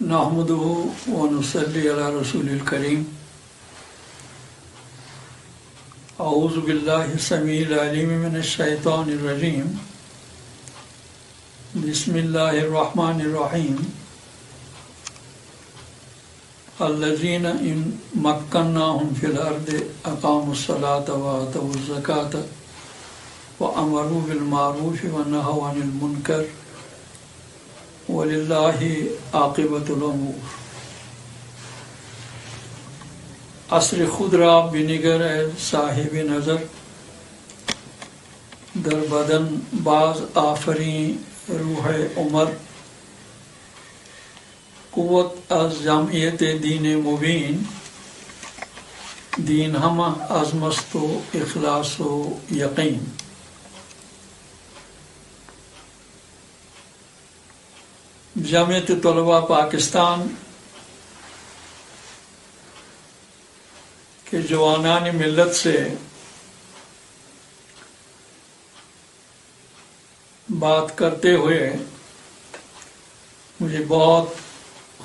نحمده ونصلي على رسول الكريم أعوذ بالله السميع العليم من الشيطان الرجيم بسم الله الرحمن الرحيم الذين إن مكناهم في الأرض أقاموا الصلاة وآتوا الزكاة وأمروا بالمعروف ونهوا عن المنكر وَلِلَّهِ عَاقِبَةُ الْأُمُورِ عصر خود را بنگر صاحب نظر در بدن باز آفرین روح عمر قوت از جمعیت دین مبین دین ہم از مست و اخلاص و یقین جامعۃ طلباء پاکستان کے جوانان ملت سے بات کرتے ہوئے مجھے بہت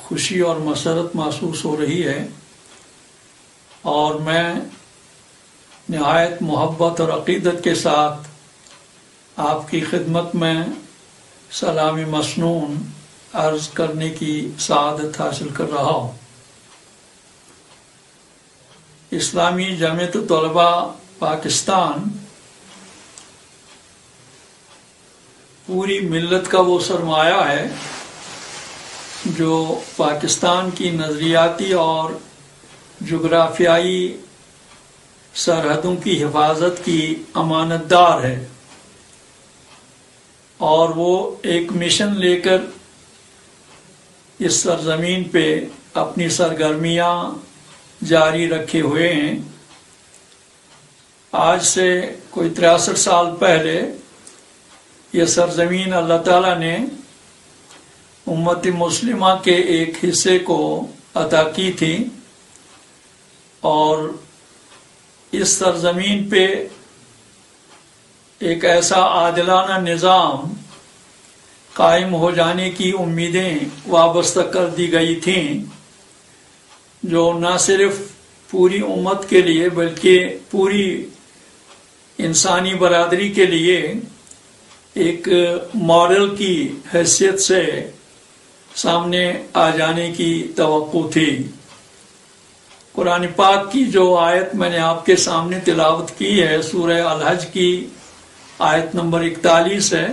خوشی اور مسرت محسوس ہو رہی ہے اور میں نہایت محبت اور عقیدت کے ساتھ آپ کی خدمت میں سلام مسنون عرض کرنے کی سعادت حاصل کر رہا ہوں۔ اسلامی جامعۃ طلباء پاکستان پوری ملت کا وہ سرمایہ ہے جو پاکستان کی نظریاتی اور جغرافیائی سرحدوں کی حفاظت کی امانت دار ہے، اور وہ ایک مشن لے کر اس سرزمین پہ اپنی سرگرمیاں جاری رکھے ہوئے ہیں۔ آج سے کوئی 63 سال پہلے یہ سرزمین اللہ تعالیٰ نے امت مسلمہ کے ایک حصے کو عطا کی تھی، اور اس سرزمین پہ ایک ایسا عادلانہ نظام قائم ہو جانے کی امیدیں وابستہ کر دی گئی تھیں، جو نہ صرف پوری امت کے لیے بلکہ پوری انسانی برادری کے لیے ایک ماڈل کی حیثیت سے سامنے آ جانے کی توقع تھی۔ قرآن پاک کی جو آیت میں نے آپ کے سامنے تلاوت کی ہے، سورہ الحج کی آیت نمبر 41 ہے۔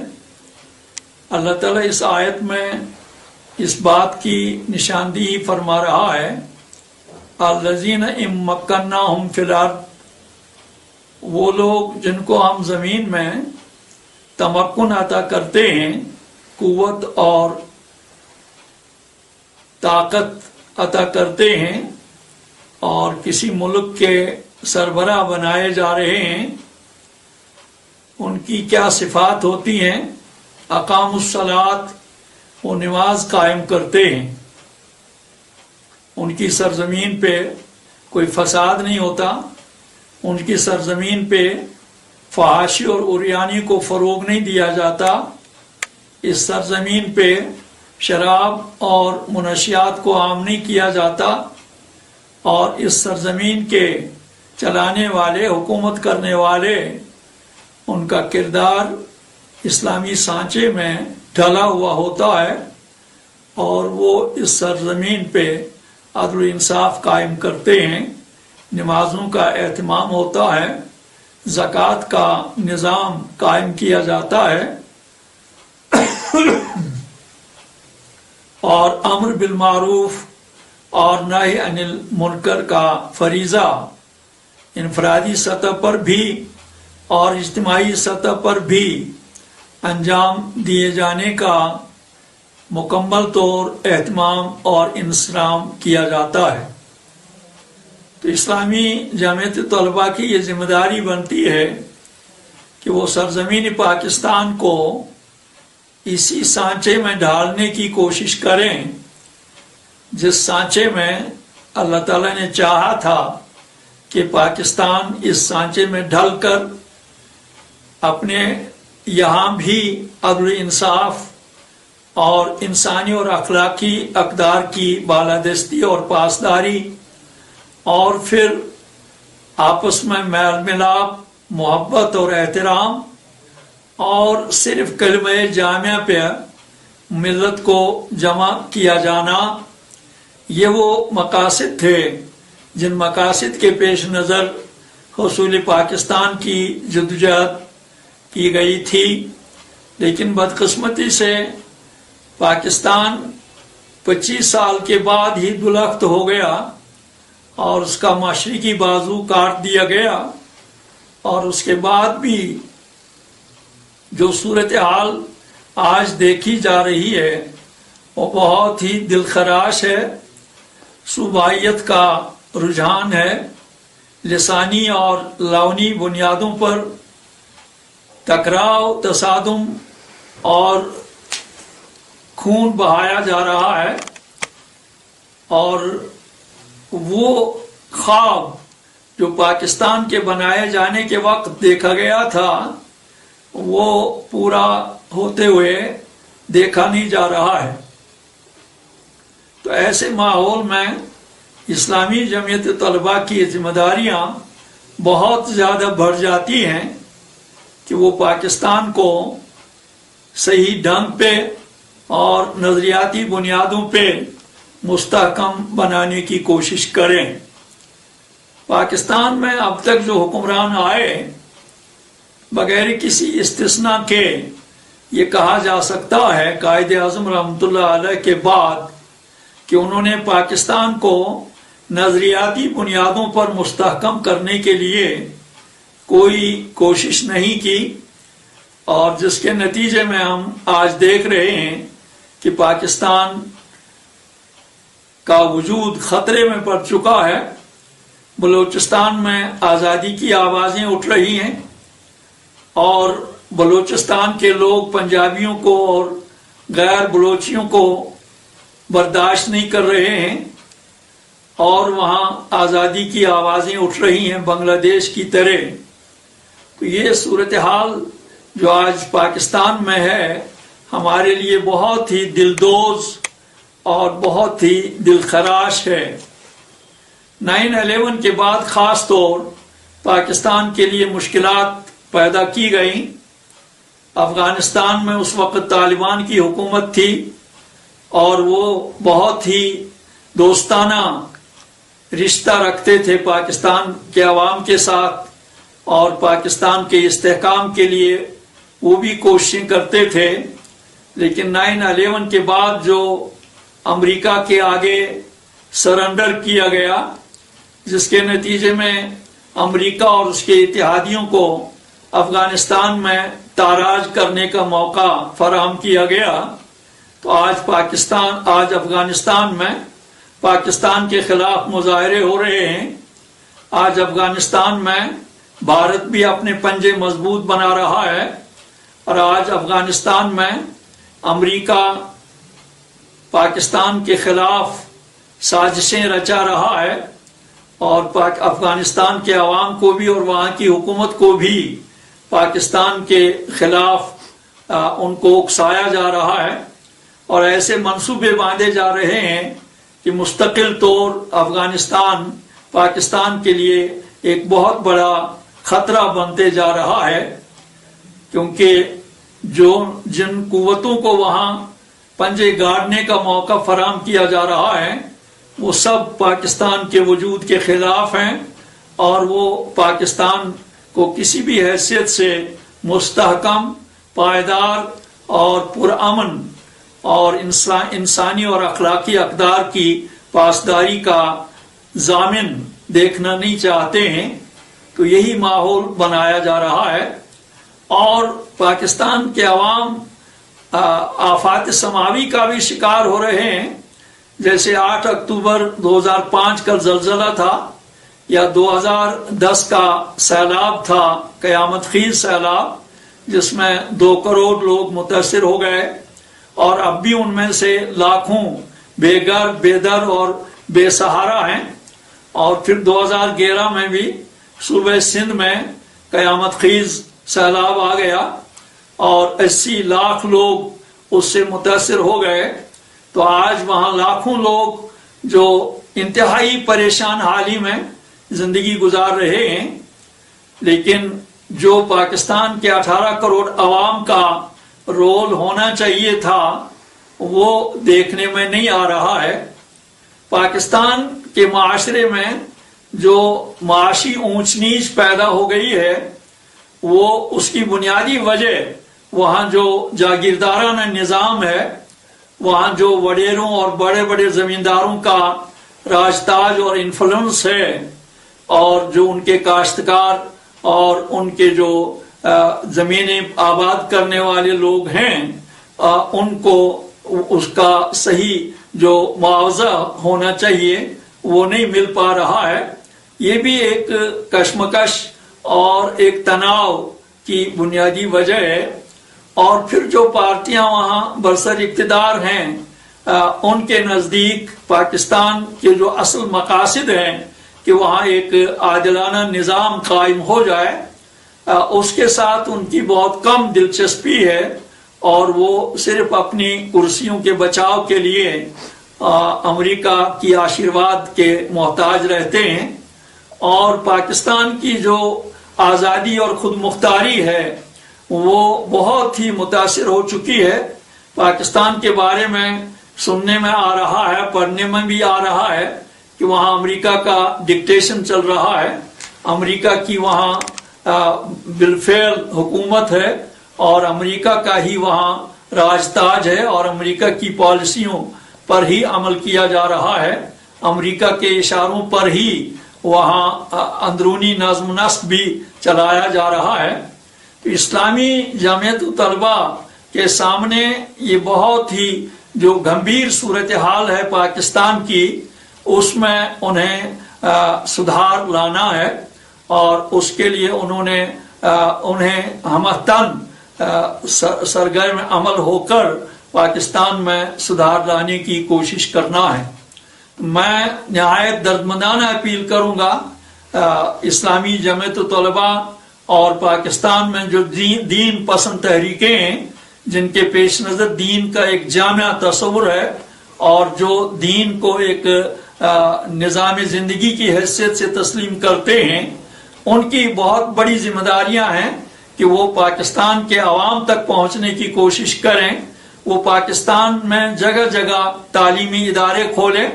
اللہ تعالیٰ اس آیت میں اس بات کی نشاندہی فرما رہا ہے، الذین ان مکناہم فی الارض، وہ لوگ جن کو ہم زمین میں تمکن عطا کرتے ہیں، قوت اور طاقت عطا کرتے ہیں، اور کسی ملک کے سربراہ بنائے جا رہے ہیں، ان کی کیا صفات ہوتی ہیں؟ اقام الصلاۃ، وہ نماز قائم کرتے ہیں، ان کی سرزمین پہ کوئی فساد نہیں ہوتا، ان کی سرزمین پہ فحاشی اور عریانی کو فروغ نہیں دیا جاتا، اس سرزمین پہ شراب اور منشیات کو عام نہیں کیا جاتا، اور اس سرزمین کے چلانے والے، حکومت کرنے والے، ان کا کردار اسلامی سانچے میں ڈھلا ہوا ہوتا ہے، اور وہ اس سرزمین پہ عدل و انصاف قائم کرتے ہیں، نمازوں کا اہتمام ہوتا ہے، زکوٰۃ کا نظام قائم کیا جاتا ہے، اور امر بالمعروف اور نہی عن المنکر کا فریضہ انفرادی سطح پر بھی اور اجتماعی سطح پر بھی انجام دیے جانے کا مکمل طور اہتمام اور انصرام کیا جاتا ہے۔ تو اسلامی جامعۃ طلباء کی یہ ذمہ داری بنتی ہے کہ وہ سرزمین پاکستان کو اسی سانچے میں ڈھالنے کی کوشش کریں جس سانچے میں اللہ تعالیٰ نے چاہا تھا کہ پاکستان اس سانچے میں ڈھل کر اپنے یہاں بھی عدل انصاف اور انسانی اور اخلاقی اقدار کی بالادستی اور پاسداری، اور پھر آپس میں میل ملاپ، محبت اور احترام، اور صرف کلمہ جامعہ پہ ملت کو جمع کیا جانا، یہ وہ مقاصد تھے جن مقاصد کے پیش نظر حصول پاکستان کی جدوجہد کی گئی تھی۔ لیکن بدقسمتی سے پاکستان 25 سال کے بعد ہی دلخت ہو گیا اور اس کا مشرقی بازو کاٹ دیا گیا، اور اس کے بعد بھی جو صورتحال آج دیکھی جا رہی ہے وہ بہت ہی دلخراش ہے۔ صوبائیت کا رجحان ہے، لسانی اور لونی بنیادوں پر ٹکراؤ، تصادم اور خون بہایا جا رہا ہے، اور وہ خواب جو پاکستان کے بنائے جانے کے وقت دیکھا گیا تھا وہ پورا ہوتے ہوئے دیکھا نہیں جا رہا ہے۔ تو ایسے ماحول میں اسلامی جمعیت طلبہ کی ذمہ داریاں بہت زیادہ بڑھ جاتی ہیں کہ وہ پاکستان کو صحیح ڈھنگ پہ اور نظریاتی بنیادوں پہ مستحکم بنانے کی کوشش کریں۔ پاکستان میں اب تک جو حکمران آئے، بغیر کسی استثناء کے یہ کہا جا سکتا ہے قائد اعظم رحمۃ اللہ علیہ کے بعد کہ انہوں نے پاکستان کو نظریاتی بنیادوں پر مستحکم کرنے کے لیے کوئی کوشش نہیں کی، اور جس کے نتیجے میں ہم آج دیکھ رہے ہیں کہ پاکستان کا وجود خطرے میں پڑ چکا ہے۔ بلوچستان میں آزادی کی آوازیں اٹھ رہی ہیں، اور بلوچستان کے لوگ پنجابیوں کو اور غیر بلوچیوں کو برداشت نہیں کر رہے ہیں، اور وہاں آزادی کی آوازیں اٹھ رہی ہیں بنگلہ دیش کی طرح۔ تو یہ صورتحال جو آج پاکستان میں ہے ہمارے لیے بہت ہی دلدوز اور بہت ہی دلخراش ہے۔ 9/11 کے بعد خاص طور پاکستان کے لیے مشکلات پیدا کی گئیں۔ افغانستان میں اس وقت طالبان کی حکومت تھی، اور وہ بہت ہی دوستانہ رشتہ رکھتے تھے پاکستان کے عوام کے ساتھ، اور پاکستان کے استحکام کے لیے وہ بھی کوششیں کرتے تھے۔ لیکن 9/11 کے بعد جو امریکہ کے آگے سرنڈر کیا گیا، جس کے نتیجے میں امریکہ اور اس کے اتحادیوں کو افغانستان میں تاراج کرنے کا موقع فراہم کیا گیا، تو آج افغانستان میں پاکستان کے خلاف مظاہرے ہو رہے ہیں۔ آج افغانستان میں بھارت بھی اپنے پنجے مضبوط بنا رہا ہے، اور آج افغانستان میں امریکہ پاکستان کے خلاف سازشیں رچا رہا ہے، اور افغانستان کے عوام کو بھی اور وہاں کی حکومت کو بھی پاکستان کے خلاف ان کو اکسایا جا رہا ہے، اور ایسے منصوبے باندھے جا رہے ہیں کہ مستقل طور افغانستان پاکستان کے لیے ایک بہت بڑا خطرہ بنتے جا رہا ہے، کیونکہ جن قوتوں کو وہاں پنجے گاڑنے کا موقع فراہم کیا جا رہا ہے وہ سب پاکستان کے وجود کے خلاف ہیں، اور وہ پاکستان کو کسی بھی حیثیت سے مستحکم، پائیدار اور پرامن اور انسانی اور اخلاقی اقدار کی پاسداری کا ضامن دیکھنا نہیں چاہتے ہیں۔ تو یہی ماحول بنایا جا رہا ہے، اور پاکستان کے عوام آفات سماوی کا بھی شکار ہو رہے ہیں۔ جیسے 8 اکتوبر 2005 کا زلزلہ تھا، یا 2010 کا سیلاب تھا، قیامت خیز سیلاب، جس میں 2 کروڑ لوگ متاثر ہو گئے، اور اب بھی ان میں سے لاکھوں بے گھر، بے در اور بے سہارا ہیں۔ اور پھر 2011 میں بھی صوبہ سندھ میں قیامت خیز سیلاب آ گیا، اور 80 لاکھ لوگ اس سے متاثر ہو گئے، تو آج وہاں لاکھوں لوگ جو انتہائی پریشان حالی میں زندگی گزار رہے ہیں، لیکن جو پاکستان کے 18 کروڑ عوام کا رول ہونا چاہیے تھا وہ دیکھنے میں نہیں آ رہا ہے۔ پاکستان کے معاشرے میں جو معاشی اونچ نیچ پیدا ہو گئی ہے، وہ اس کی بنیادی وجہ وہاں جو جاگیردارانہ نظام ہے، وہاں جو وڈیروں اور بڑے بڑے زمینداروں کا راج تاج اور انفلوئنس ہے، اور جو ان کے کاشتکار اور ان کے جو زمینیں آباد کرنے والے لوگ ہیں، ان کو اس کا صحیح جو معاوضہ ہونا چاہیے وہ نہیں مل پا رہا ہے۔ یہ بھی ایک کشمکش اور ایک تناؤ کی بنیادی وجہ ہے۔ اور پھر جو پارٹیاں وہاں برسر اقتدار ہیں، ان کے نزدیک پاکستان کے جو اصل مقاصد ہیں کہ وہاں ایک عادلانہ نظام قائم ہو جائے، اس کے ساتھ ان کی بہت کم دلچسپی ہے، اور وہ صرف اپنی کرسیوں کے بچاؤ کے لیے امریکہ کی آشیرواد کے محتاج رہتے ہیں۔ اور پاکستان کی جو آزادی اور خود مختاری ہے وہ بہت ہی متاثر ہو چکی ہے۔ پاکستان کے بارے میں سننے میں آ رہا ہے، پڑھنے میں بھی آ رہا ہے کہ وہاں امریکہ کا ڈکٹیشن چل رہا ہے، امریکہ کی وہاں بالفعل حکومت ہے، اور امریکہ کا ہی وہاں راج تاج ہے، اور امریکہ کی پالیسیوں پر ہی عمل کیا جا رہا ہے، امریکہ کے اشاروں پر ہی وہاں اندرونی نظم و نسق بھی چلایا جا رہا ہے۔ تو اسلامی جمعیت طلبہ کے سامنے یہ بہت ہی جو گمبھیر صورتحال ہے پاکستان کی، اس میں انہیں سدھار لانا ہے، اور اس کے لیے انہیں ہمتن سرگرم عمل ہو کر پاکستان میں سدھار لانے کی کوشش کرنا ہے۔ میں نہایت دردمندانہ اپیل کروں گا اسلامی جمعیت طلبہ اور پاکستان میں جو دین پسند تحریکیں ہیں، جن کے پیش نظر دین کا ایک جامع تصور ہے، اور جو دین کو ایک نظام زندگی کی حیثیت سے تسلیم کرتے ہیں، ان کی بہت بڑی ذمہ داریاں ہیں کہ وہ پاکستان کے عوام تک پہنچنے کی کوشش کریں۔ وہ پاکستان میں جگہ جگہ تعلیمی ادارے کھولیں،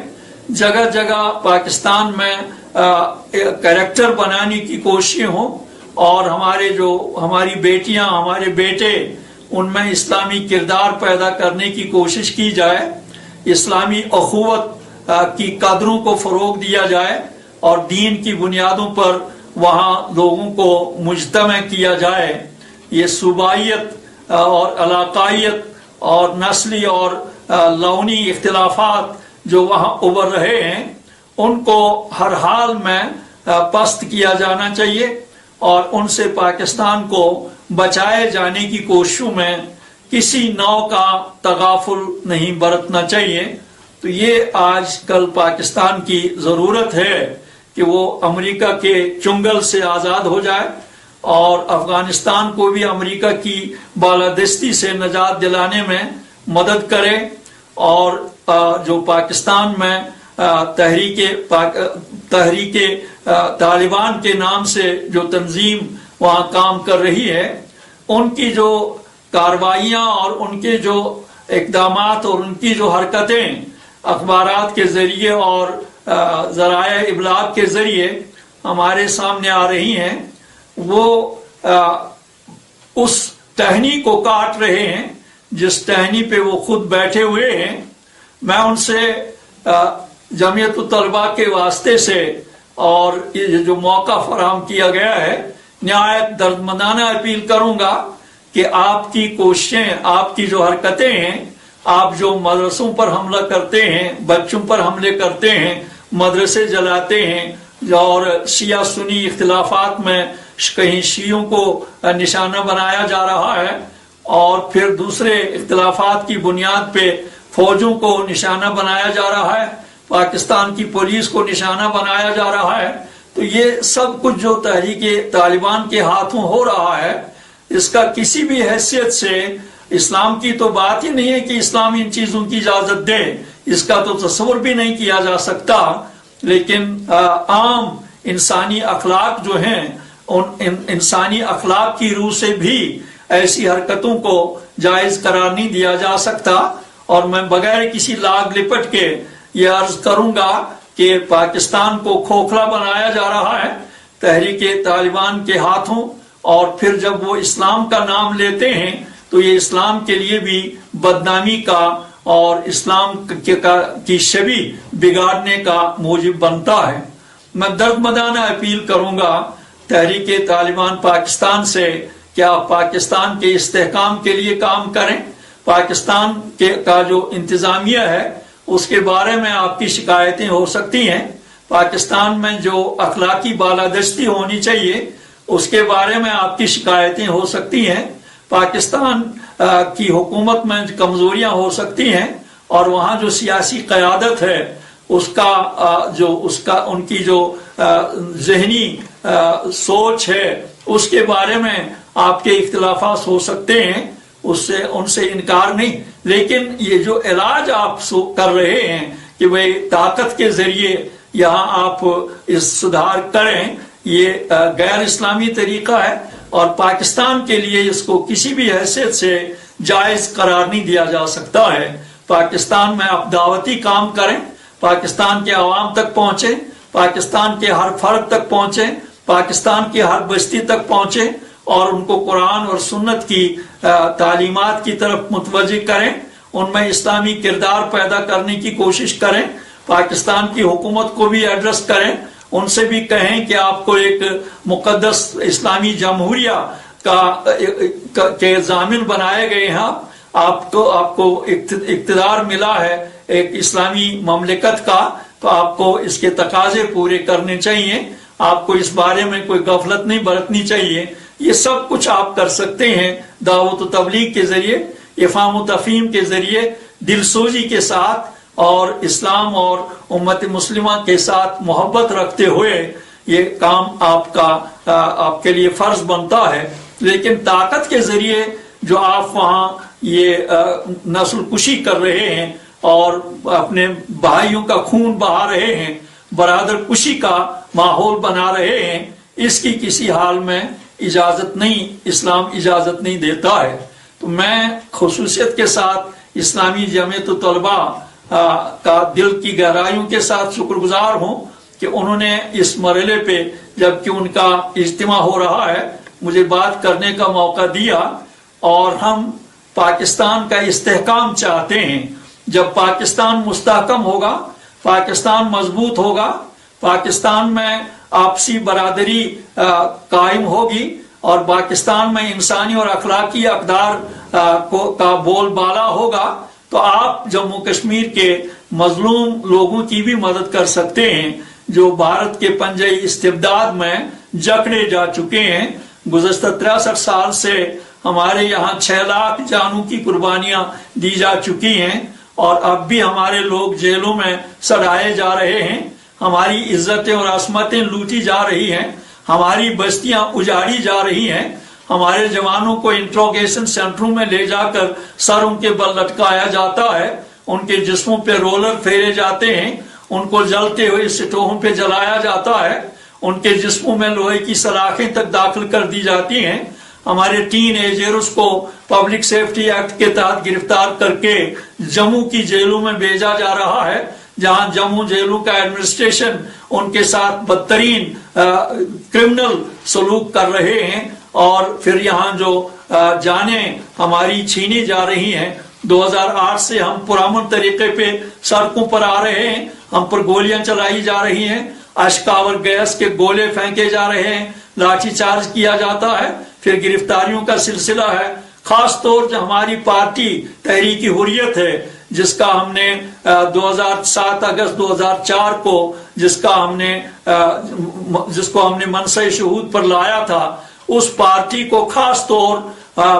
جگہ جگہ پاکستان میں کریکٹر بنانے کی کوششیں ہوں، اور ہماری بیٹیاں، ہمارے بیٹے، ان میں اسلامی کردار پیدا کرنے کی کوشش کی جائے، اسلامی اخوت کی قدروں کو فروغ دیا جائے، اور دین کی بنیادوں پر وہاں لوگوں کو مجتمع کیا جائے۔ یہ صوبائیت اور علاقائیت اور نسلی اور لونی اختلافات جو وہاں ابھر رہے ہیں، ان کو ہر حال میں پست کیا جانا چاہیے، اور ان سے پاکستان کو بچائے جانے کی کوششوں میں کسی نوع کا تغافل نہیں برتنا چاہیے۔ تو یہ آج کل پاکستان کی ضرورت ہے کہ وہ امریکہ کے چنگل سے آزاد ہو جائے، اور افغانستان کو بھی امریکہ کی بالادستی سے نجات دلانے میں مدد کرے، اور جو پاکستان میں تحریک طالبان کے نام سے جو تنظیم وہاں کام کر رہی ہے، ان کی جو کارروائیاں اور ان کے جو اقدامات اور ان کی جو حرکتیں اخبارات کے ذریعے اور ذرائع ابلاغ کے ذریعے ہمارے سامنے آ رہی ہیں، وہ اس ٹہنی کو کاٹ رہے ہیں جس ٹہنی پہ وہ خود بیٹھے ہوئے ہیں۔ میں ان سے جمعیت الطلباء کے واسطے سے اور یہ جو موقع فراہم کیا گیا ہے، نہایت دردمندانہ اپیل کروں گا کہ آپ کی کوششیں، آپ کی جو حرکتیں ہیں، آپ جو مدرسوں پر حملہ کرتے ہیں، بچوں پر حملے کرتے ہیں، مدرسے جلاتے ہیں، اور شیعہ سنی اختلافات میں کہیں شیعوں کو نشانہ بنایا جا رہا ہے، اور پھر دوسرے اختلافات کی بنیاد پہ فوجوں کو نشانہ بنایا جا رہا ہے، پاکستان کی پولیس کو نشانہ بنایا جا رہا ہے، تو یہ سب کچھ جو تحریک طالبان کے ہاتھوں ہو رہا ہے، اس کا کسی بھی حیثیت سے اسلام کی تو بات ہی نہیں ہے کہ اسلام ان چیزوں کی اجازت دے، اس کا تو تصور بھی نہیں کیا جا سکتا، لیکن عام انسانی اخلاق جو ہیں ان انسانی اخلاق کی روح سے بھی ایسی حرکتوں کو جائز قرار نہیں دیا جا سکتا۔ اور میں بغیر کسی لاگ لپٹ کے یہ عرض کروں گا کہ پاکستان کو کھوکھلا بنایا جا رہا ہے تحریک طالبان کے ہاتھوں، اور پھر جب وہ اسلام کا نام لیتے ہیں تو یہ اسلام کے لیے بھی بدنامی کا اور اسلام کی شبیہ بگاڑنے کا موجب بنتا ہے۔ میں درد مدانہ اپیل کروں گا تحریک طالبان پاکستان سے کہ آپ پاکستان کے استحکام کے لیے کام کریں۔ پاکستان کا جو انتظامیہ ہے اس کے بارے میں آپ کی شکایتیں ہو سکتی ہیں، پاکستان میں جو اخلاقی بالادستی ہونی چاہیے اس کے بارے میں آپ کی شکایتیں ہو سکتی ہیں، پاکستان کی حکومت میں کمزوریاں ہو سکتی ہیں، اور وہاں جو سیاسی قیادت ہے ان کی جو ذہنی سوچ ہے اس کے بارے میں آپ کے اختلافات ہو سکتے ہیں، ان سے انکار نہیں، لیکن یہ جو علاج آپ کر رہے ہیں کہ بھئی طاقت کے ذریعے یہاں آپ اس سدھار کریں، یہ غیر اسلامی طریقہ ہے، اور پاکستان کے لیے اس کو کسی بھی حیثیت سے جائز قرار نہیں دیا جا سکتا ہے۔ پاکستان میں آپ دعوتی کام کریں، پاکستان کے عوام تک پہنچیں، پاکستان کے ہر فرد تک پہنچیں، پاکستان کی ہر بستی تک پہنچیں، اور ان کو قرآن اور سنت کی تعلیمات کی طرف متوجہ کریں، ان میں اسلامی کردار پیدا کرنے کی کوشش کریں، پاکستان کی حکومت کو بھی ایڈریس کریں، ان سے بھی کہیں کہ آپ کو ایک مقدس اسلامی جمہوریہ کے ضامن بنائے گئے ہیں، آپ کو اقتدار ملا ہے ایک اسلامی مملکت کا، تو آپ کو اس کے تقاضے پورے کرنے چاہیے، آپ کو اس بارے میں کوئی غفلت نہیں برتنی چاہیے۔ یہ سب کچھ آپ کر سکتے ہیں دعوت و تبلیغ کے ذریعے، افہام و تفہیم کے ذریعے، دل سوزی کے ساتھ، اور اسلام اور امت مسلمہ کے ساتھ محبت رکھتے ہوئے یہ کام آپ کے لیے فرض بنتا ہے۔ لیکن طاقت کے ذریعے جو آپ وہاں یہ نسل کشی کر رہے ہیں اور اپنے بھائیوں کا خون بہا رہے ہیں، برادر کشی کا ماحول بنا رہے ہیں، اس کی کسی حال میں اجازت نہیں، اسلام اجازت نہیں دیتا ہے۔ تو میں خصوصیت کے ساتھ اسلامی جمعیت طلباء کا دل کی گہرائیوں کے ساتھ شکر گزار ہوں کہ انہوں نے اس مرحلے پہ جبکہ ان کا اجتماع ہو رہا ہے مجھے بات کرنے کا موقع دیا، اور ہم پاکستان کا استحکام چاہتے ہیں۔ جب پاکستان مستحکم ہوگا، پاکستان مضبوط ہوگا، پاکستان میں آپسی برادری قائم ہوگی، اور پاکستان میں انسانی اور اخلاقی اقدار کا بول بالا ہوگا، تو آپ جموں کشمیر کے مظلوم لوگوں کی بھی مدد کر سکتے ہیں جو بھارت کے پنجہ استبداد میں جکڑے جا چکے ہیں۔ گزشتہ 63 سال سے ہمارے یہاں 6 لاکھ جانوں کی قربانیاں دی جا چکی ہیں، اور اب بھی ہمارے لوگ جیلوں میں سڑائے جا رہے ہیں، ہماری عزتیں اور عصمتیں لوٹی جا رہی ہیں، ہماری بستیاں اجاڑی جا رہی ہیں، ہمارے جوانوں کو انٹروگیشن سینٹروں میں لے جا کر سر ان کے بل لٹکایا جاتا ہے، ان کے جسموں پہ رولر پھیرے جاتے ہیں، ان کو جلتے ہوئے سٹوہوں پہ جلایا جاتا ہے، ان کے جسموں میں لوہے کی سلاخیں تک داخل کر دی جاتی ہیں، ہمارے ٹین ایجرز کو پبلک سیفٹی ایکٹ کے تحت گرفتار کر کے جموں کی جیلوں میں بھیجا جا رہا ہے، جہاں جموں جیلوں کا ایڈمنسٹریشن ان کے ساتھ بدترین کرمنل سلوک کر رہے ہیں، اور پھر یہاں جو جانیں ہماری چھینی جا رہی ہیں۔ 2008 سے ہم پرامن طریقے پہ سڑکوں پر آ رہے ہیں، ہم پر گولیاں چلائی جا رہی ہیں، اشکاور گیس کے گولے پھینکے جا رہے ہیں، لاٹھی چارج کیا جاتا ہے، پھر گرفتاریوں کا سلسلہ ہے۔ خاص طور سے ہماری پارٹی تحریک حریت ہے، جس کا ہم نے 7 اگست 2004 کو جس کو ہم نے منصع شہود پر لایا تھا، اس پارٹی کو خاص طور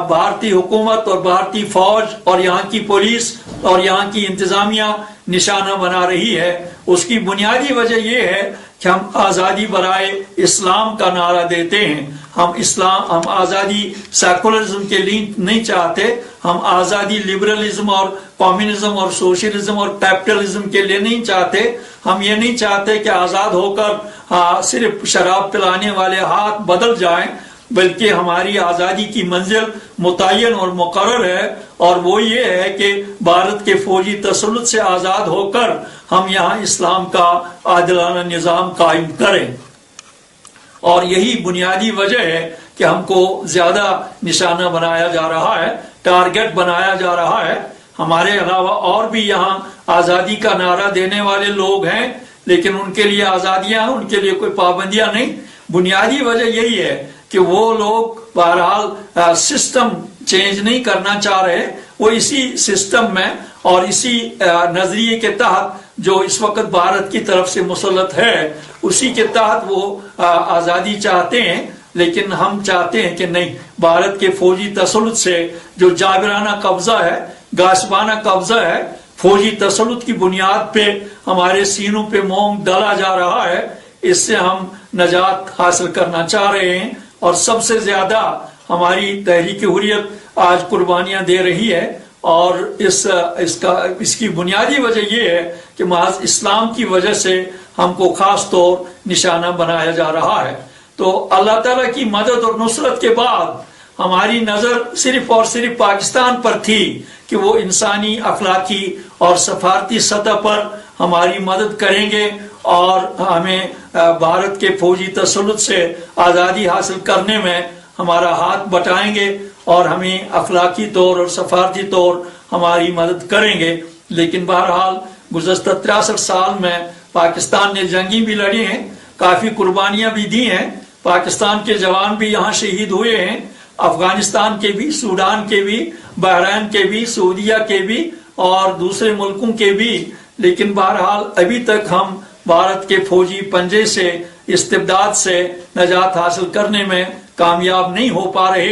بھارتی حکومت اور بھارتی فوج اور یہاں کی پولیس اور یہاں کی انتظامیہ نشانہ بنا رہی ہے۔ اس کی بنیادی وجہ یہ ہے کہ ہم آزادی برائے اسلام کا نعرہ دیتے ہیں. ہم آزادی سیکولرزم کے لیے نہیں چاہتے، ہم آزادی لبرلزم اور کمیونزم اور سوشلزم اور کیپٹلزم کے لیے نہیں چاہتے. ہم یہ نہیں چاہتے کہ آزاد ہو کر صرف شراب پلانے والے ہاتھ بدل جائیں، بلکہ ہماری آزادی کی منزل متعین اور مقرر ہے، اور وہ یہ ہے کہ بھارت کے فوجی تسلط سے آزاد ہو کر ہم یہاں اسلام کا عادلانہ نظام قائم کریں. اور یہی بنیادی وجہ ہے کہ ہم کو زیادہ نشانہ بنایا جا رہا ہے، ٹارگٹ بنایا جا رہا ہے. ہمارے علاوہ اور بھی یہاں آزادی کا نعرہ دینے والے لوگ ہیں، لیکن ان کے لیے آزادیاں ہیں، ان کے لیے کوئی پابندیاں نہیں. بنیادی وجہ یہی ہے کہ وہ لوگ بہرحال سسٹم چینج نہیں کرنا چاہ رہے. وہ اسی سسٹم میں اور اسی نظریے کے تحت جو اس وقت بھارت کی طرف سے مسلط ہے، اسی کے تحت وہ آزادی چاہتے ہیں. لیکن ہم چاہتے ہیں کہ نہیں، بھارت کے فوجی تسلط سے جو جابرانہ قبضہ ہے، غاصبانہ قبضہ ہے، فوجی تسلط کی بنیاد پہ ہمارے سینوں پہ موم ڈالا جا رہا ہے، اس سے ہم نجات حاصل کرنا چاہ رہے ہیں. اور سب سے زیادہ ہماری تحریک حریت آج قربانیاں دے رہی ہے، اور اس کی بنیادی وجہ یہ ہے کہ محض اسلام کی وجہ سے ہم کو خاص طور نشانہ بنایا جا رہا ہے. تو اللہ تعالیٰ کی مدد اور نصرت کے بعد ہماری نظر صرف اور صرف پاکستان پر تھی کہ وہ انسانی، اخلاقی اور سفارتی سطح پر ہماری مدد کریں گے اور ہمیں بھارت کے فوجی تسلط سے آزادی حاصل کرنے میں ہمارا ہاتھ بٹائیں گے اور ہمیں اخلاقی طور اور سفارتی طور ہماری مدد کریں گے. لیکن بہرحال گزشتہ 63 سال میں پاکستان نے جنگیں بھی لڑی ہیں، کافی قربانیاں بھی دی ہیں. پاکستان کے جوان بھی یہاں شہید ہوئے ہیں، افغانستان کے بھی، سوڈان کے بھی، بحرین کے بھی، سعودیہ کے بھی اور دوسرے ملکوں کے بھی. لیکن بہرحال ابھی تک ہم بھارت کے فوجی پنجے سے، استبداد سے نجات حاصل کرنے میں کامیاب نہیں ہو پا رہے.